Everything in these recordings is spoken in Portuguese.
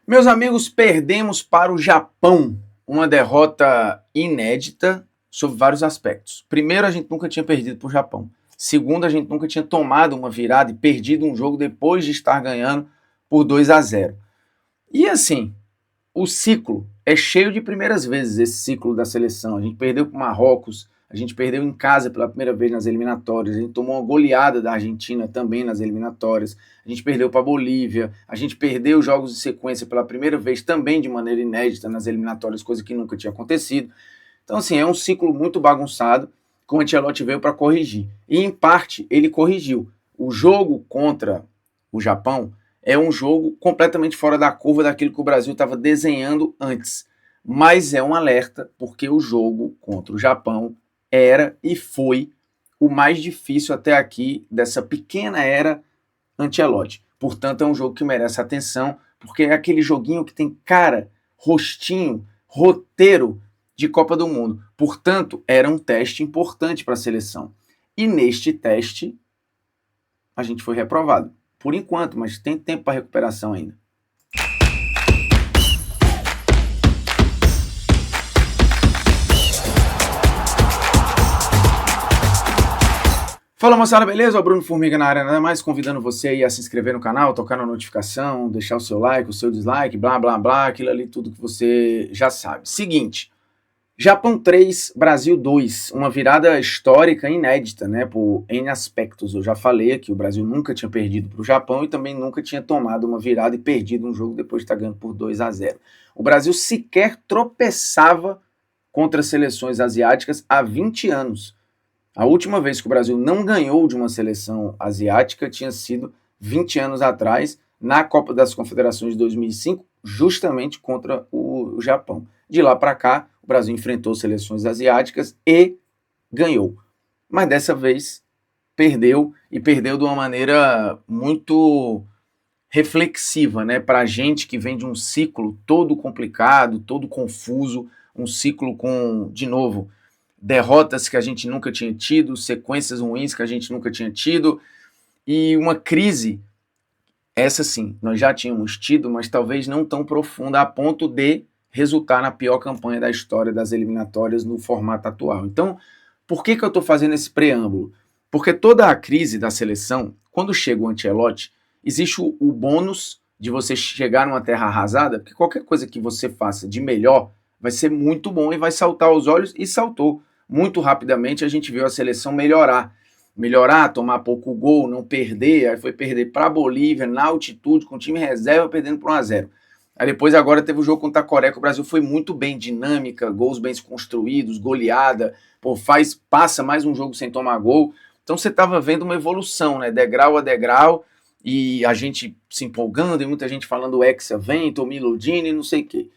Meus amigos, perdemos para o Japão, uma derrota inédita sob vários aspectos. Primeiro, a gente nunca tinha perdido para o Japão. Segundo, a gente nunca tinha tomado uma virada e perdido um jogo depois de estar ganhando por 2-0. E assim, o ciclo é cheio de primeiras vezes, esse ciclo da seleção. A gente perdeu para o Marrocos, a gente perdeu em casa pela primeira vez nas eliminatórias, a gente tomou uma goleada da Argentina também nas eliminatórias, a gente perdeu para a Bolívia, a gente perdeu jogos de sequência pela primeira vez também de maneira inédita nas eliminatórias, coisa que nunca tinha acontecido. Então, assim, é um ciclo muito bagunçado que o Ancelotti veio para corrigir. E, em parte, ele corrigiu. O jogo contra o Japão é um jogo completamente fora da curva daquilo que o Brasil estava desenhando antes. Mas é um alerta, porque o jogo contra o Japão era e foi o mais difícil até aqui dessa pequena era Ancelotti. Portanto, é um jogo que merece atenção, porque é aquele joguinho que tem cara, rostinho, roteiro de Copa do Mundo. Portanto, era um teste importante para a seleção. E neste teste, a gente foi reprovado. Por enquanto, mas tem tempo para recuperação ainda. Fala moçada, beleza? O Bruno Formiga na área, nada mais convidando você aí a se inscrever no canal, tocar na notificação, deixar o seu like, o seu dislike, blá blá blá, aquilo ali tudo que você já sabe. Seguinte, Japão 3, Brasil 2, uma virada histórica inédita, né, por N aspectos. Eu já falei aqui, o Brasil nunca tinha perdido para o Japão e também nunca tinha tomado uma virada e perdido um jogo depois de estar ganhando por 2-0. O Brasil sequer tropeçava contra seleções asiáticas há 20 anos. A última vez que o Brasil não ganhou de uma seleção asiática tinha sido 20 anos atrás, na Copa das Confederações de 2005, justamente contra o Japão. De lá para cá, o Brasil enfrentou seleções asiáticas e ganhou. Mas dessa vez perdeu, e perdeu de uma maneira muito reflexiva, né? Para a gente que vem de um ciclo todo complicado, todo confuso, um ciclo com, de novo, derrotas que a gente nunca tinha tido, sequências ruins que a gente nunca tinha tido, e uma crise, essa sim, nós já tínhamos tido, mas talvez não tão profunda a ponto de resultar na pior campanha da história das eliminatórias no formato atual. Então, por que eu estou fazendo esse preâmbulo? Porque toda a crise da seleção, quando chega o Ancelotti, existe o bônus de você chegar numa terra arrasada, porque qualquer coisa que você faça de melhor vai ser muito bom e vai saltar aos olhos, e saltou. Muito rapidamente a gente viu a seleção melhorar, tomar pouco gol, não perder, aí foi perder para a Bolívia, na altitude, com o time reserva, perdendo por 1-0. Aí depois agora teve o jogo contra a Coreia, que o Brasil foi muito bem, dinâmica, gols bem construídos, goleada, passa mais um jogo sem tomar gol. Então você estava vendo uma evolução, né, degrau a degrau, e a gente se empolgando, e muita gente falando Hexa vem, tô me iludindo e não sei o quê.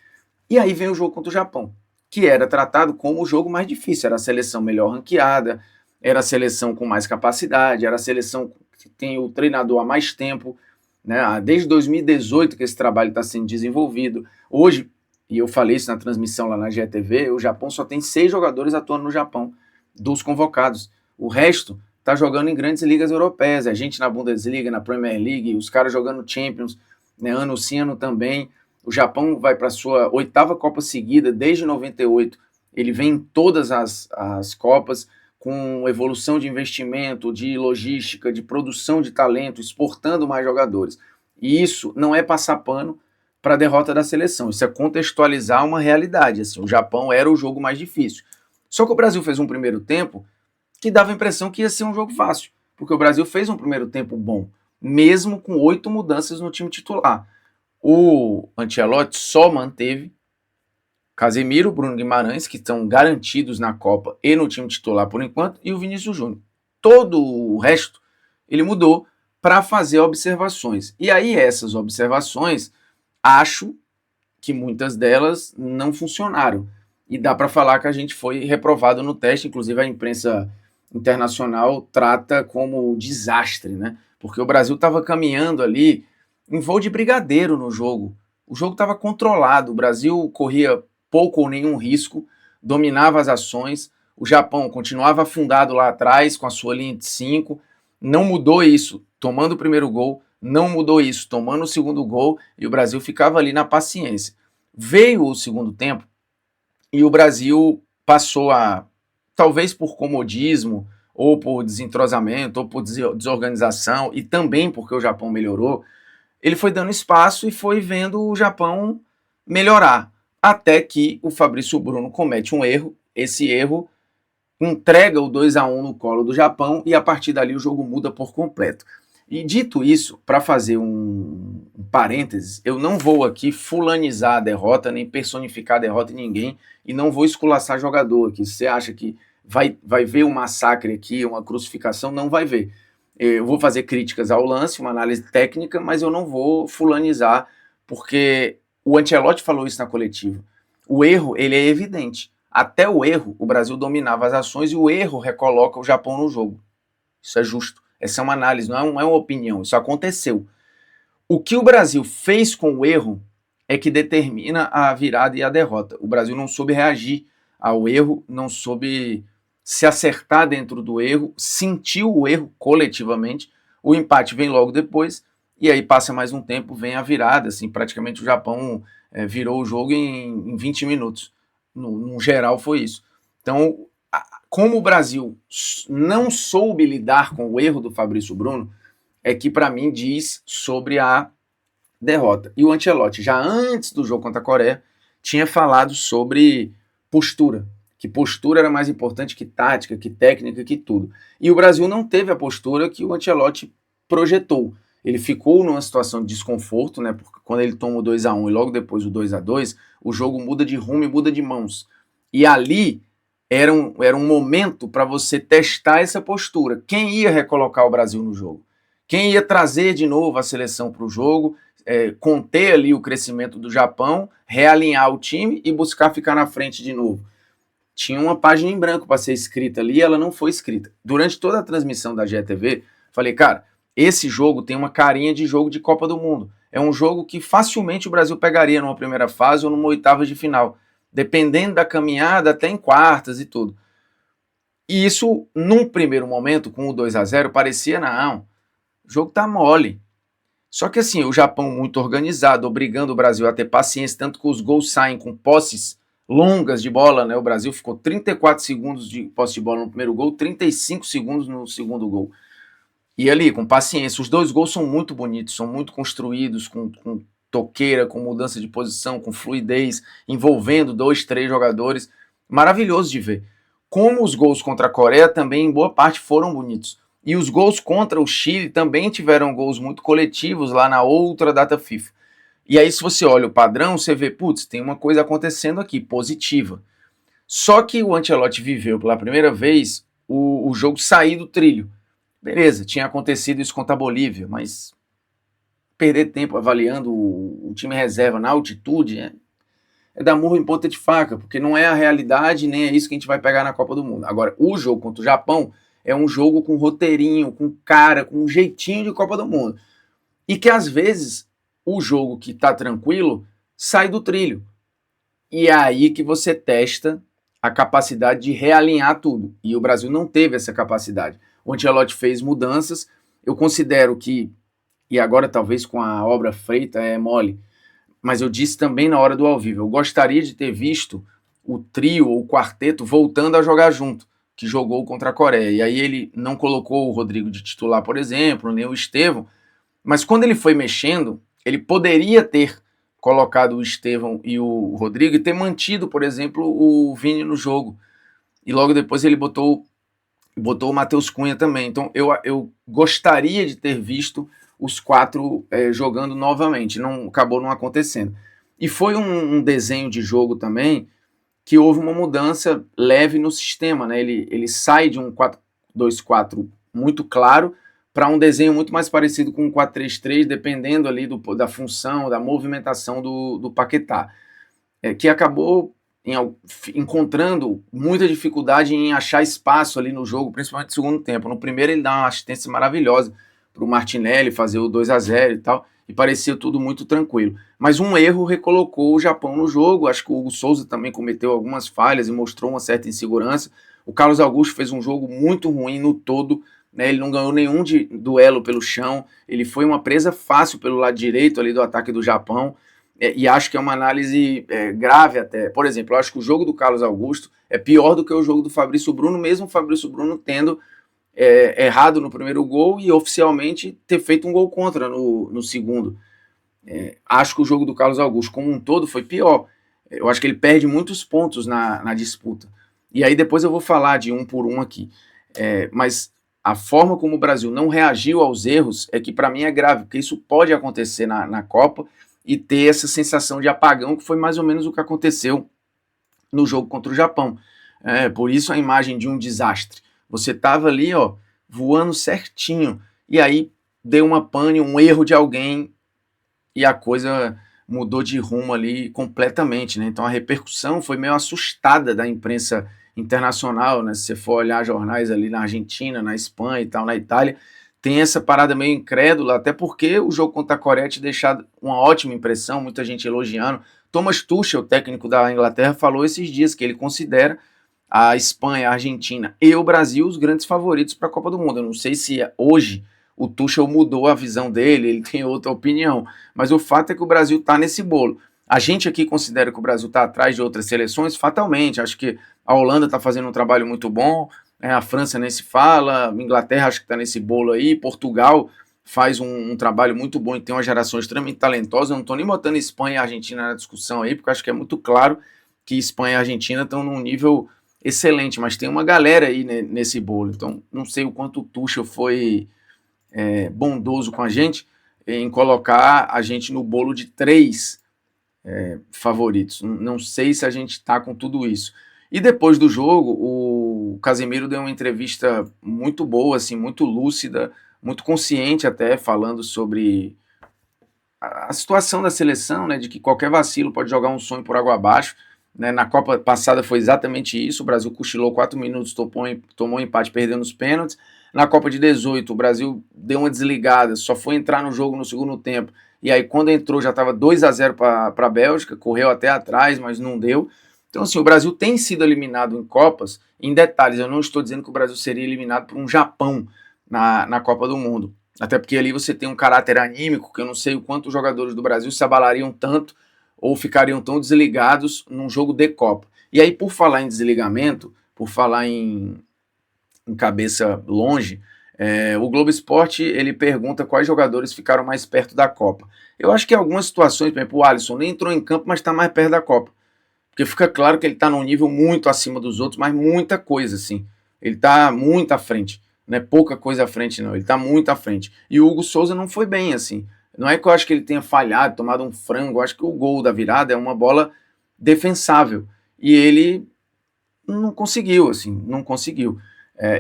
E aí vem o jogo contra o Japão, que era tratado como o jogo mais difícil, era a seleção melhor ranqueada, era a seleção com mais capacidade, era a seleção que tem o treinador há mais tempo, né? Desde 2018 que esse trabalho está sendo desenvolvido. Hoje, e eu falei isso na transmissão lá na GTV, o Japão só tem 6 jogadores atuando no Japão, dos convocados. O resto está jogando em grandes ligas europeias, a gente na Bundesliga, na Premier League, os caras jogando Champions, né? Ano sim, ano também. O Japão vai para a sua 8ª Copa seguida, desde 98. Ele vem em todas as Copas, com evolução de investimento, de logística, de produção de talento, exportando mais jogadores. E isso não é passar pano para a derrota da seleção, isso é contextualizar uma realidade. Assim, o Japão era o jogo mais difícil. Só que o Brasil fez um primeiro tempo que dava a impressão que ia ser um jogo fácil, porque o Brasil fez um primeiro tempo bom, mesmo com 8 mudanças no time titular. O Ancelotti só manteve Casemiro, Bruno Guimarães, que estão garantidos na Copa e no time titular por enquanto, e o Vinícius Júnior. Todo o resto ele mudou para fazer observações. E aí essas observações, acho que muitas delas não funcionaram. E dá para falar que a gente foi reprovado no teste, inclusive a imprensa internacional trata como desastre, né? Porque o Brasil estava caminhando ali em voo de brigadeiro no jogo. O jogo estava controlado, o Brasil corria pouco ou nenhum risco, dominava as ações, o Japão continuava afundado lá atrás com a sua linha de 5, não mudou isso, tomando o primeiro gol, não mudou isso, tomando o segundo gol, e o Brasil ficava ali na paciência. Veio o segundo tempo e o Brasil passou a, talvez por comodismo, ou por desentrosamento, ou por desorganização, e também porque o Japão melhorou, ele foi dando espaço e foi vendo o Japão melhorar. Até que o Fabrício Bruno comete um erro, esse erro entrega o 2-1 no colo do Japão e a partir dali o jogo muda por completo. E dito isso, para fazer um parênteses, eu não vou aqui fulanizar a derrota, nem personificar a derrota em ninguém, e não vou esculaçar jogador aqui. Se você acha que vai ver um massacre aqui, uma crucificação, não vai ver. Eu vou fazer críticas ao lance, uma análise técnica, mas eu não vou fulanizar, porque o Ancelotti falou isso na coletiva. O erro, ele é evidente. Até o erro, o Brasil dominava as ações e o erro recoloca o Japão no jogo. Isso é justo. Essa é uma análise, não é uma opinião. Isso aconteceu. O que o Brasil fez com o erro é que determina a virada e a derrota. O Brasil não soube reagir ao erro, não soube se acertar dentro do erro, sentiu o erro coletivamente. O empate vem logo depois e aí passa mais um tempo, vem a virada. Assim, praticamente o Japão virou o jogo em 20 minutos. No geral foi isso. Então, como o Brasil não soube lidar com o erro do Fabrício Bruno, é que para mim diz sobre a derrota. E o Ancelotti, já antes do jogo contra a Coreia, tinha falado sobre postura, que postura era mais importante que tática, que técnica, que tudo. E o Brasil não teve a postura que o Ancelotti projetou. Ele ficou numa situação de desconforto, né? Porque quando ele toma o 2-1 e logo depois o 2-2, o jogo muda de rumo e muda de mãos. E ali era um momento para você testar essa postura. Quem ia recolocar o Brasil no jogo? Quem ia trazer de novo a seleção para o jogo, conter ali o crescimento do Japão, realinhar o time e buscar ficar na frente de novo? Tinha uma página em branco para ser escrita ali e ela não foi escrita. Durante toda a transmissão da GTV, falei, cara, esse jogo tem uma carinha de jogo de Copa do Mundo. É um jogo que facilmente o Brasil pegaria numa primeira fase ou numa oitava de final, dependendo da caminhada até em quartas e tudo. E isso, num primeiro momento, com o 2-0, parecia, não, o jogo tá mole. Só que assim, o Japão muito organizado, obrigando o Brasil a ter paciência, tanto que os gols saem com posses longas de bola, né? O Brasil ficou 34 segundos de posse de bola no primeiro gol, 35 segundos no segundo gol. E ali, com paciência, os dois gols são muito bonitos, são muito construídos, com toqueira, com mudança de posição, com fluidez, envolvendo 2, 3 jogadores. Maravilhoso de ver. Como os gols contra a Coreia também, em boa parte, foram bonitos. E os gols contra o Chile também tiveram gols muito coletivos lá na outra data FIFA. E aí, se você olha o padrão, você vê, putz, tem uma coisa acontecendo aqui, positiva. Só que o Ancelotti viveu pela primeira vez o jogo sair do trilho. Beleza, tinha acontecido isso contra a Bolívia, mas perder tempo avaliando o time reserva na altitude é dar murro em ponta de faca, porque não é a realidade, nem é isso que a gente vai pegar na Copa do Mundo. Agora, o jogo contra o Japão é um jogo com roteirinho, com cara, com um jeitinho de Copa do Mundo. E que às vezes o jogo que tá tranquilo sai do trilho. E é aí que você testa a capacidade de realinhar tudo. E o Brasil não teve essa capacidade. O Ancelotti fez mudanças. Eu considero que, e agora talvez com a obra feita é mole, mas eu disse também na hora do ao vivo, eu gostaria de ter visto o trio ou o quarteto voltando a jogar junto, que jogou contra a Coreia. E aí ele não colocou o Rodrigo de titular, por exemplo, nem o Estevão, mas quando ele foi mexendo, ele poderia ter colocado o Estevão e o Rodrigo e ter mantido, por exemplo, o Vini no jogo. E logo depois ele botou o Matheus Cunha também. Então eu gostaria de ter visto os quatro jogando novamente. Acabou não acontecendo. E foi um desenho de jogo também que houve uma mudança leve no sistema, né? Ele sai de um 4-2-4 muito claro para um desenho muito mais parecido com um 4-3-3, dependendo ali da função, da movimentação do Paquetá, que acabou encontrando muita dificuldade em achar espaço ali no jogo, principalmente no segundo tempo. No primeiro ele dá uma assistência maravilhosa para o Martinelli fazer o 2-0 e tal, e parecia tudo muito tranquilo. Mas um erro recolocou o Japão no jogo. Acho que o Hugo Souza também cometeu algumas falhas e mostrou uma certa insegurança. O Carlos Augusto fez um jogo muito ruim no todo, né? Ele não ganhou nenhum duelo pelo chão, ele foi uma presa fácil pelo lado direito ali do ataque do Japão, e acho que é uma análise grave até. Por exemplo, eu acho que o jogo do Carlos Augusto é pior do que o jogo do Fabrício Bruno, mesmo o Fabrício Bruno tendo errado no primeiro gol e oficialmente ter feito um gol contra no segundo. Acho que o jogo do Carlos Augusto como um todo foi pior. Eu acho que ele perde muitos pontos na disputa. E aí depois eu vou falar de um por um aqui. Mas a forma como o Brasil não reagiu aos erros é que para mim é grave, porque isso pode acontecer na Copa e ter essa sensação de apagão, que foi mais ou menos o que aconteceu no jogo contra o Japão. Por isso a imagem de um desastre. Você estava ali, ó, voando certinho, e aí deu uma pane, um erro de alguém, e a coisa mudou de rumo ali completamente, né? Então a repercussão foi meio assustada da imprensa internacional, né? Se você for olhar jornais ali na Argentina, na Espanha e tal, na Itália, tem essa parada meio incrédula, até porque o jogo contra a Coreia tinha deixado uma ótima impressão, muita gente elogiando. Thomas Tuchel, técnico da Inglaterra, falou esses dias que ele considera a Espanha, a Argentina e o Brasil os grandes favoritos para a Copa do Mundo. Eu não sei se hoje o Tuchel mudou a visão dele, ele tem outra opinião, mas o fato é que o Brasil está nesse bolo. A gente aqui considera que o Brasil está atrás de outras seleções, fatalmente. Acho que a Holanda está fazendo um trabalho muito bom, a França nem se fala, a Inglaterra acho que está nesse bolo aí, Portugal faz um trabalho muito bom e tem uma geração extremamente talentosa. Eu não estou nem botando Espanha e Argentina na discussão aí, porque acho que é muito claro que Espanha e Argentina estão num nível excelente, mas tem uma galera aí nesse bolo. Então, não sei o quanto o Tuchel foi bondoso com a gente em colocar a gente no bolo de 3 favoritos. Não sei se a gente está com tudo isso. E depois do jogo, o Casemiro deu uma entrevista muito boa, assim, muito lúcida, muito consciente até, falando sobre a situação da seleção, né, de que qualquer vacilo pode jogar um sonho por água abaixo. Né, na Copa passada foi exatamente isso, o Brasil cochilou 4 minutos, tomou um empate, perdeu nos pênaltis. Na Copa de 18, o Brasil deu uma desligada, só foi entrar no jogo no segundo tempo, e aí quando entrou já estava 2-0 para a Bélgica, correu até atrás, mas não deu. Então assim, o Brasil tem sido eliminado em Copas, em detalhes, eu não estou dizendo que o Brasil seria eliminado por um Japão na Copa do Mundo, até porque ali você tem um caráter anímico, que eu não sei o quanto os jogadores do Brasil se abalariam tanto ou ficariam tão desligados num jogo de Copa. E aí, por falar em desligamento, por falar em cabeça longe, o Globo Esporte ele pergunta quais jogadores ficaram mais perto da Copa. Eu acho que em algumas situações, por exemplo, o Alisson nem entrou em campo, mas está mais perto da Copa. Porque fica claro que ele está num nível muito acima dos outros, mas muita coisa, assim. Ele está muito à frente. Não é pouca coisa à frente, não. Ele está muito à frente. E o Hugo Souza não foi bem, assim. Não é que eu acho que ele tenha falhado, tomado um frango. Eu acho que o gol da virada é uma bola defensável. E ele não conseguiu, assim, não conseguiu.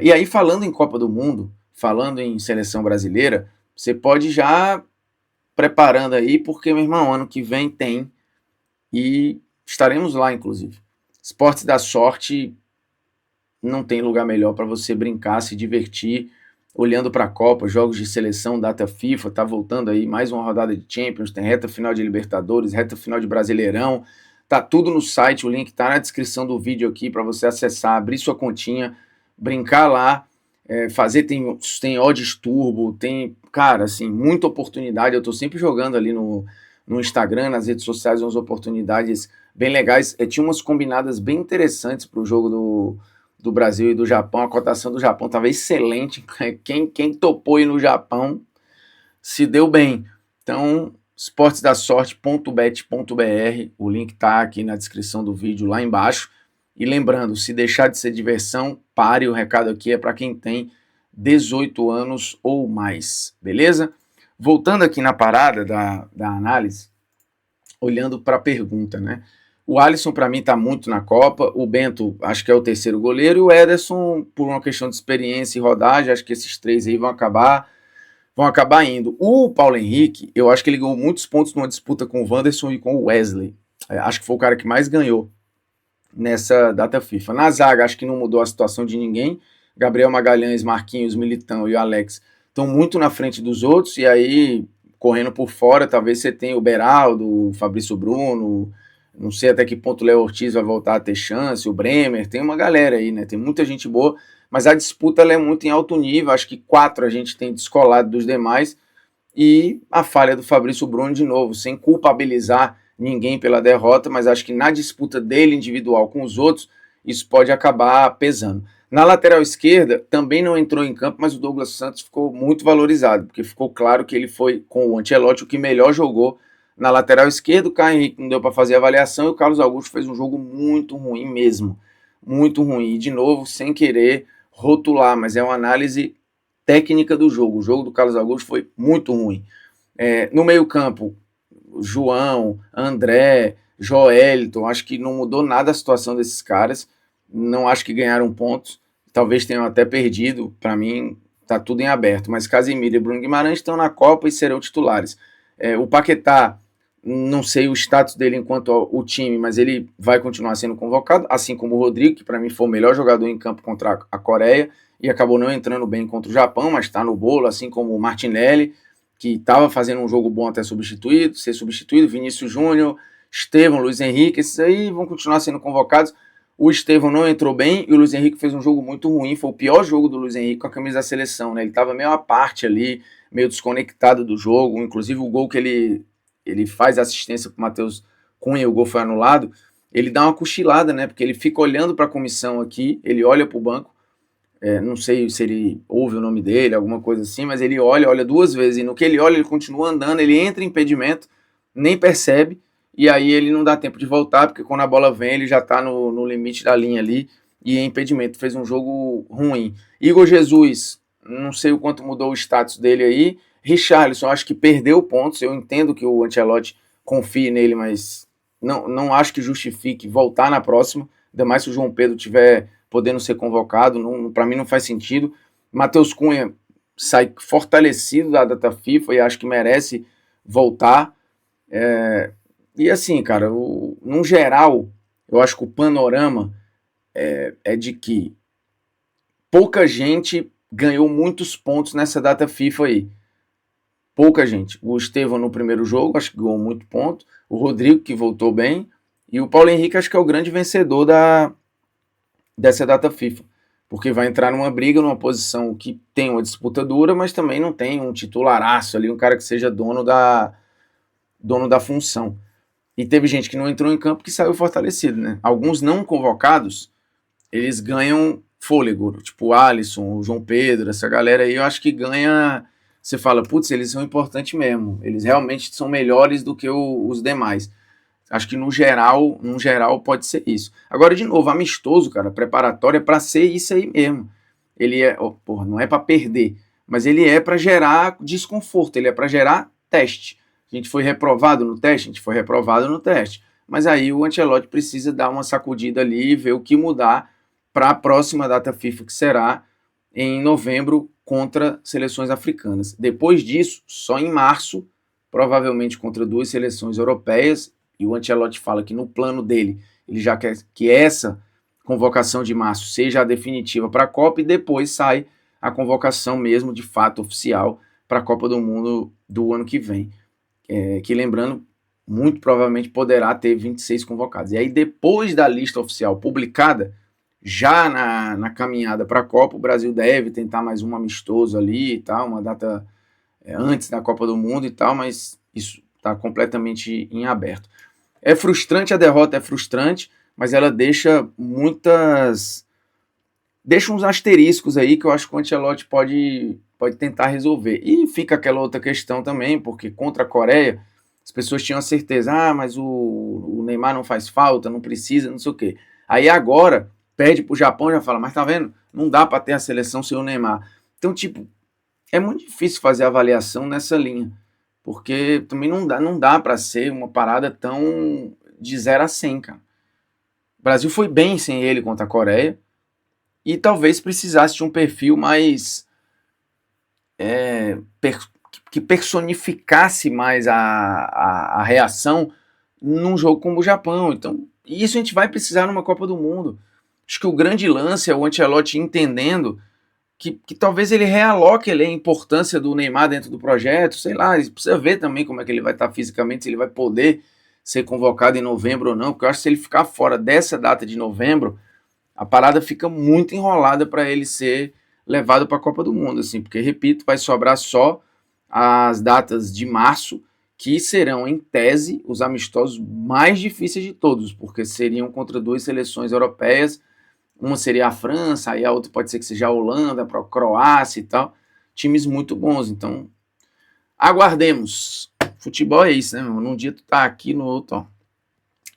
E aí, falando em Copa do Mundo, falando em seleção brasileira, você pode já preparando aí, porque, meu irmão, ano que vem tem. E estaremos lá, inclusive. Esportes da Sorte não tem lugar melhor para você brincar, se divertir, olhando para a Copa, jogos de seleção, data FIFA, tá voltando aí mais uma rodada de Champions, tem reta final de Libertadores, reta final de Brasileirão, tá tudo no site, o link tá na descrição do vídeo aqui para você acessar, abrir sua continha, brincar lá, fazer, tem odds turbo, tem, cara, assim, muita oportunidade, eu tô sempre jogando ali no Instagram, nas redes sociais, umas oportunidades bem legais, tinha umas combinadas bem interessantes pro jogo do Brasil e do Japão, a cotação do Japão estava excelente, quem topou ir no Japão se deu bem. Então, esportesdasorte.bet.br, o link está aqui na descrição do vídeo, lá embaixo. E lembrando, se deixar de ser diversão, pare, o recado aqui é para quem tem 18 anos ou mais, beleza? Voltando aqui na parada da análise, olhando para a pergunta, né? O Alisson, para mim, está muito na Copa. O Bento, acho que é o terceiro goleiro. E o Ederson, por uma questão de experiência e rodagem, acho que esses 3 aí vão acabar indo. O Paulo Henrique, eu acho que ele ganhou muitos pontos numa disputa com o Wanderson e com o Wesley. Acho que foi o cara que mais ganhou nessa data FIFA. Na zaga, acho que não mudou a situação de ninguém. Gabriel Magalhães, Marquinhos, Militão e o Alex estão muito na frente dos outros. E aí, correndo por fora, talvez você tenha o Beraldo, o Fabrício Bruno. Não sei até que ponto o Léo Ortiz vai voltar a ter chance, o Bremer, tem uma galera aí, né? Tem muita gente boa. mas a disputa ela é muito em alto nível, acho que 4 a gente tem descolado dos demais, e a falha do Fabrício Bruno de novo, sem culpabilizar ninguém pela derrota, mas acho que na disputa dele individual com os outros, isso pode acabar pesando. Na lateral esquerda, também não entrou em campo, mas o Douglas Santos ficou muito valorizado, porque ficou claro que ele foi, com o Ancelotti, o que melhor jogou na lateral esquerda. O Caio Henrique não deu para fazer a avaliação e o Carlos Augusto fez um jogo muito ruim mesmo, muito ruim. E, de novo, sem querer rotular, mas é uma análise técnica do jogo. O jogo do Carlos Augusto foi muito ruim. No meio-campo, João, André, Joelito, acho que não mudou nada a situação desses caras. Não acho que ganharam pontos. Talvez tenham até perdido. Para mim, tá tudo em aberto. Mas Casemiro e Bruno Guimarães estão na Copa e serão titulares. O Paquetá, não sei o status dele enquanto o time, mas ele vai continuar sendo convocado, assim como o Rodrigo, que para mim foi o melhor jogador em campo contra a Coreia e acabou não entrando bem contra o Japão, mas está no bolo, assim como o Martinelli, que estava fazendo um jogo bom até ser substituído, Vinícius Júnior, Estevão, Luiz Henrique, esses aí vão continuar sendo convocados. O Estevão não entrou bem e o Luiz Henrique fez um jogo muito ruim, foi o pior jogo do Luiz Henrique com a camisa da seleção, né? Ele estava meio à parte ali, meio desconectado do jogo, inclusive o gol que ele faz assistência para o Matheus Cunha, o gol foi anulado, ele dá uma cochilada, né? Porque ele fica olhando para a comissão aqui, ele olha para o banco, não sei se ele ouve o nome dele, alguma coisa assim, mas ele olha 2 vezes, e no que ele olha, ele continua andando, ele entra em impedimento, nem percebe, e aí ele não dá tempo de voltar, porque quando a bola vem, ele já está no limite da linha ali, e em impedimento, fez um jogo ruim. Igor Jesus, não sei o quanto mudou o status dele aí. Richarlison, acho que perdeu pontos, eu entendo que o Ancelotti confie nele, mas não acho que justifique voltar na próxima, ainda mais se o João Pedro tiver podendo ser convocado, para mim não faz sentido. Matheus Cunha sai fortalecido da data FIFA e acho que merece voltar. E assim, cara, no geral, eu acho que o panorama é de que pouca gente ganhou muitos pontos nessa data FIFA aí. Pouca gente. O Estevão no primeiro jogo, acho que ganhou muito ponto. O Rodrigo, que voltou bem. E o Paulo Henrique, acho que é o grande vencedor dessa data FIFA. Porque vai entrar numa briga, numa posição que tem uma disputa dura, mas também não tem um titularaço ali, um cara que seja dono da função. E teve gente que não entrou em campo que saiu fortalecido, né? Alguns não convocados, eles ganham fôlego. Tipo o Alisson, o João Pedro, essa galera aí, eu acho que ganha... Você fala, putz, eles são importantes mesmo. Eles realmente são melhores do que os demais. Acho que no geral pode ser isso. Agora, de novo, amistoso, cara, preparatório é para ser isso aí mesmo. Ele não é para perder, mas ele é para gerar desconforto, ele é para gerar teste. A gente foi reprovado no teste, mas aí o Ancelotti precisa dar uma sacudida ali e ver o que mudar para a próxima data FIFA, que será em novembro, contra seleções africanas. Depois disso, só em março, provavelmente contra 2 seleções europeias, e o Ancelotti fala que no plano dele, ele já quer que essa convocação de março seja a definitiva para a Copa, e depois sai a convocação mesmo, de fato, oficial para a Copa do Mundo do ano que vem. Que, lembrando, muito provavelmente poderá ter 26 convocados. E aí, depois da lista oficial publicada, já na caminhada para a Copa, o Brasil deve tentar mais um amistoso ali e tal, uma data antes da Copa do Mundo e tal, mas isso está completamente em aberto. É frustrante, a derrota é frustrante, mas ela deixa uns asteriscos aí que eu acho que o Ancelotti pode tentar resolver. E fica aquela outra questão também, porque contra a Coreia, as pessoas tinham a certeza, mas o Neymar não faz falta, não precisa, não sei o quê. Aí agora perde pro Japão, já fala, mas tá vendo? Não dá para ter a seleção sem o Neymar. Então, tipo, é muito difícil fazer avaliação nessa linha, porque também não dá para ser uma parada tão de 0 a 100, cara. O Brasil foi bem sem ele contra a Coreia e talvez precisasse de um perfil mais que personificasse mais a reação num jogo como o Japão. Então, isso a gente vai precisar numa Copa do Mundo. Acho que o grande lance é o Ancelotti entendendo que talvez ele realoque a importância do Neymar dentro do projeto, sei lá, precisa ver também como é que ele vai estar fisicamente, se ele vai poder ser convocado em novembro ou não, porque eu acho que se ele ficar fora dessa data de novembro, a parada fica muito enrolada para ele ser levado para a Copa do Mundo, assim, porque, repito, vai sobrar só as datas de março, que serão, em tese, os amistosos mais difíceis de todos, porque seriam contra duas seleções europeias, uma seria a França, aí a outra pode ser que seja a Holanda, para a Croácia e tal, times muito bons, então aguardemos. Futebol é isso, né, meu? Num dia tu tá aqui, no outro, ó.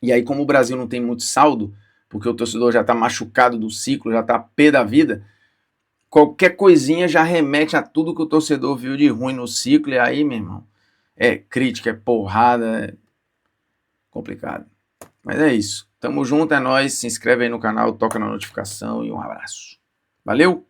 E aí, como o Brasil não tem muito saldo, porque o torcedor já tá machucado do ciclo, já tá pé da vida, qualquer coisinha já remete a tudo que o torcedor viu de ruim no ciclo, e aí, meu irmão, é crítica, é porrada, é complicado. Mas é isso. Tamo junto, é nóis. Se inscreve aí no canal, toca na notificação e um abraço. Valeu!